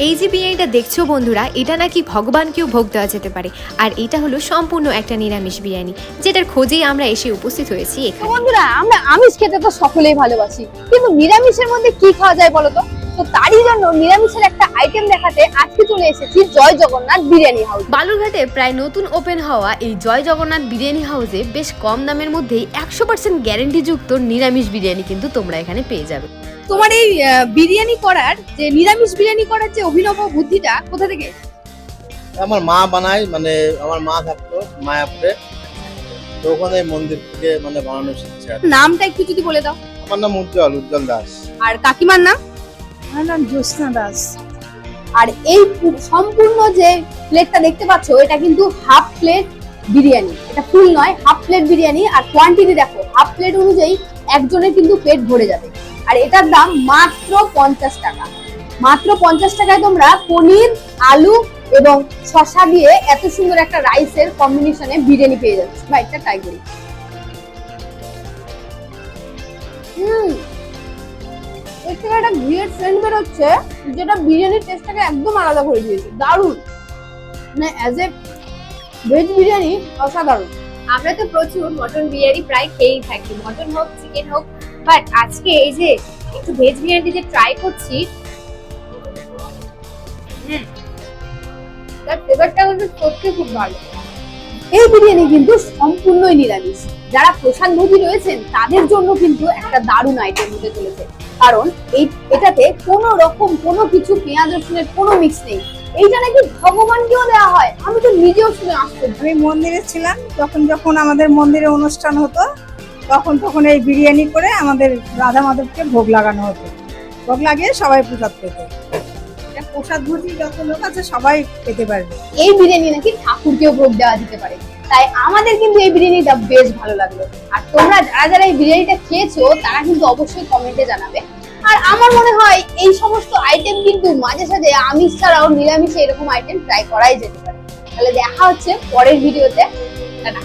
এই যে বিরিয়ানিটা দেখছো বন্ধুরা, এটা নাকি ভগবানকেও ভোগ দেওয়া যেতে পারে। আর এটা হলো সম্পূর্ণ একটা নিরামিষ বিরিয়ানি, যেটার খোঁজেই আমরা এসে উপস্থিত হয়েছি এখানে। বন্ধুরা, আমরা আমিষ খেতে তো সকলেই ভালোবাসি, কিন্তু নিরামিষের মধ্যে কি খাওয়া যায় বলো তো? তো তারই জন্য নিরামিষের একটা আইটেম দেখাতে আজকে চলে এসেছি জয় জগন্নাথ বিরিয়ানি হাউস। বালুরঘাটে প্রায় নতুন ওপেন হওয়া এই জয় জগন্নাথ বিরিয়ানি হাউসে বেশ কম দামের মধ্যেই 100% গ্যারেন্টিযুক্ত নিরামিষ বিরিয়ানি কিন্তু তোমরা এখানে পেয়ে যাবে। তোমার এই বিরিয়ানি করার যে নিরামিষ বিরিয়ানি করার যে অভিনব বুদ্ধিটা কোথা থেকে? আমার মা বানায়, মানে আমার মা থাকতো মায়াপুরে, তো ওখানে মন্দির থেকে মানে বানানো শিখছে। নামটা একটু যদি বলে দাও। আমার নাম উজ্জ্বল দাস। আর কাকিমার নাম? আমার নাম জ্যোৎস্না দাস। আর এই সম্পূর্ণ যে প্লেটটা দেখতে পাচ্ছ, এটা কিন্তু হাফ প্লেট বিরিয়ানি, এটা ফুল নয়, হাফ প্লেট বিরিয়ানি। আর কোয়ান্টিটি দেখো, হাফ প্লেট অনুযায়ী একজনের কিন্তু পেট ভরে যাবে। আর এটার দাম মাত্র 50 টাকা। মাত্র 50 টাকায় তোমরা পনির, আলু এবং শসা দিয়ে এত সুন্দর একটা রাইসের কম্বিনেশনে বিরিয়ানি পেয়ে যাচ্ছ। বা এটা ট্রাই করি। এর থেকে একটা গ্রেট সেন্ট বের হচ্ছে, যেটা বিরিয়ানির টেস্টটাকে একদম আলাদা করে দিয়েছে। দারুণ, মানে অ্যাজ এ ভেজ বিরিয়ানি অসাধারণ। আমরা তো প্রচুর মটন বিরিয়ানি প্রায় খেয়েই থাকি, মটন হোক চিকেন হোক, বাট আজকে এই যে একটু ভেজ বিরিয়ানি যে ট্রাই করছি, তার ফ্লেভারটা কিন্তু সত্যি খুব ভালো। এই বিরিয়ানি কিন্তু সম্পূর্ণই নিরামিষ। যারা প্রসাদ ভোগী রয়েছেন তাদের জন্য কিন্তু একটা দারুণ আইটেম হতে চলেছে, কারণ এটাতে কোনো রকম কোনো কিছু পেঁয়াজ রসুনের কোনো মিক্স নেই। এইটা নাকি ভগবানকেও দেওয়া হয়, আমি তো নিজেও শুনে আশ্চর্য। আমি মন্দিরে ছিলাম, যখন আমাদের মন্দিরে অনুষ্ঠান হতো তখন এই বিরিয়ানি করে আমাদের রাধা মাধবকে ভোগ লাগানো হতো। ভোগ লাগিয়ে সবাই প্রসাদ পেত। এটা প্রসাদ ভোজি যত লোক আছে সবাই পেতে পারবে। এই বিরিয়ানি নাকি ঠাকুরকেও ভোগ দেওয়া যেতে পারে, তাই আমাদের কিন্তু এই বিরিয়ানিটা বেশ ভালো লাগলো। আর তোমরা যারা যারা এই বিরিয়ানিটা খেয়েছো তারা কিন্তু অবশ্যই কমেন্টে জানাবে। আর আমার মনে হয় এই সমস্ত আইটেম কিন্তু মাঝে সাঝে আমিষ ছাড়াও নিরামিষে এরকম আইটেম ট্রাই করাই যেতে পারে। তাহলে দেখা হচ্ছে পরের ভিডিওতে। টাটা।